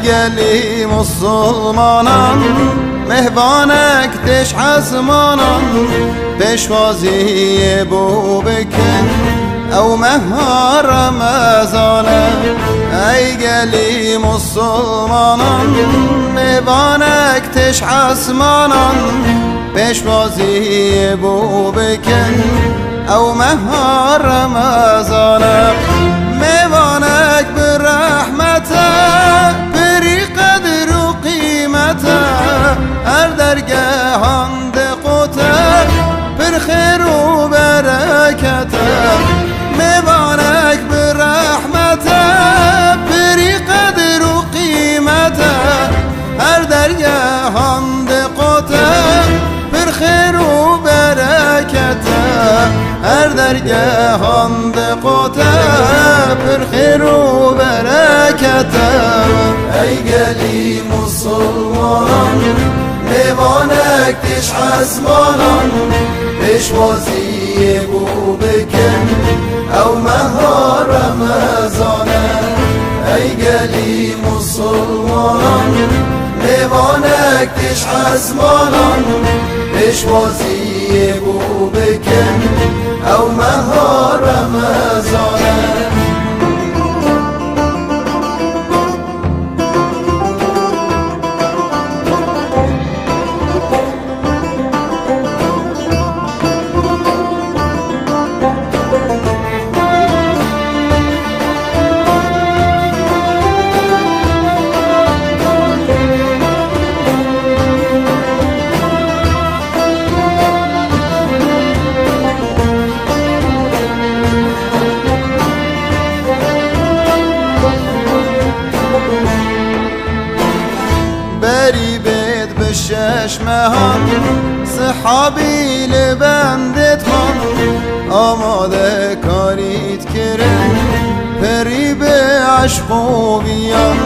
گلی مسلمانان مهوانک تش حزمانان پیشوازی بو بکن او مهار رمضانه ای گلی مسلمانان مهوانک تش حزمانان پیشوازی بو بکن او مهار رمضانه مهوانک برحمته بری قدر و قیمته هر درگاهان دقوته پر خیر و برکته مهوانک برحمته بری قدر و قیمته هر درگاهان دقوته پر خیر و برکته هر درگاهان دقوته پر خیر و برکته ای گلی مسلمانان مهوانک تش حزمانان پیشوازی بو بکن او مهار رمضانه ای گلی مسلمانان مهوانک تش حزمانان پیشوازی بو بکن او مهار رمضانه بری بید بشش مهان صحابی لبندت خان آماده کاریت کرن پری به عشق و بیان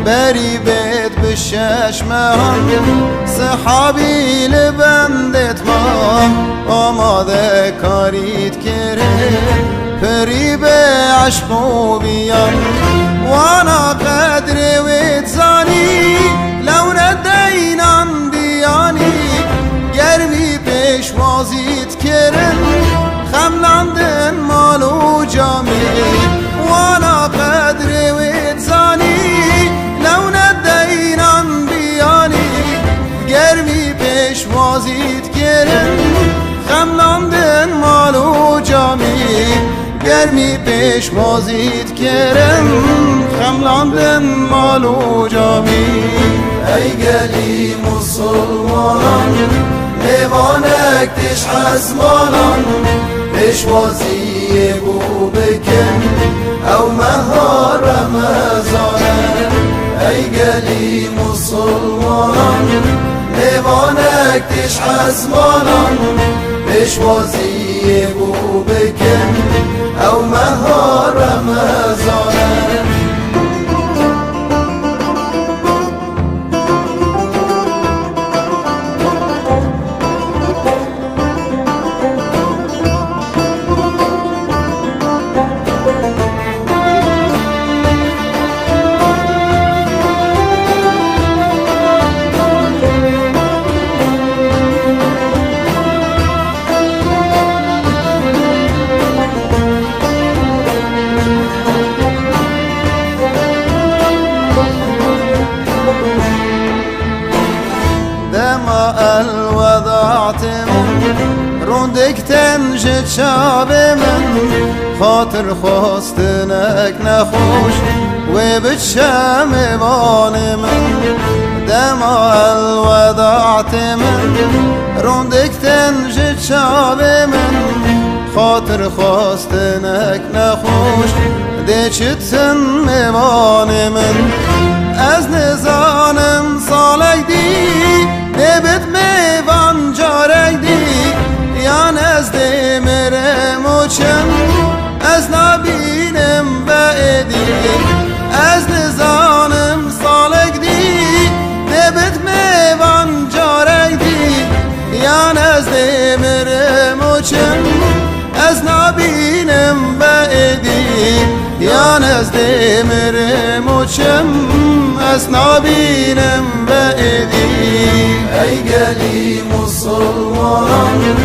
بری بید بشش مهان صحابی لبندت خان آماده کاریت کرن پری به عشق و بیان وانا قدر ویت زانی لو ردینان دیانی گرمی پیشوازیت کرن خملاندن مال و جامی وانا قدر ویت زانی لو ردینان دیانی گرمی پیشوازیت کرن خملاندن مال و جامی گرمی پیشوازیت کرن خملاندن مال و جامی ای گلی مسلمانان مهوانک تش حزمانان پیشوازی بو بکن او مهار رمضانه ای گلی مسلمانان مهوانک تش حزمانان پیشوازی بو بکن او مهار رمضانه الوداعت من روندک تنجد شاب من خاطر خواستنک نخوش و بچم بان من دما الوداعت من روندک تنجد شاب من خاطر خواستنک نخوش دیچتن میوان من از نزانم سالک دی دبت میوان جارک دی یان از دمرم و چم از نبینم بعدی از نزانم سالک دی دبت میوان جارک دی یان از دمرم و چم از نبینم بعدی یان از دمرم و چم کس نبینم بعیدی ای گلی مسلمانان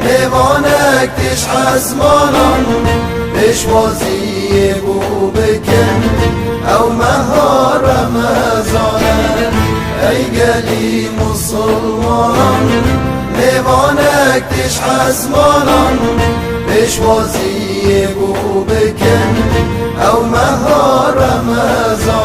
لیوانک تش حزمانان پشوازی بو بکن او مهار رمضان ای گلی مسلمانان لیوانک تش حزمانان پشوازی بو بکن او مهار رمضان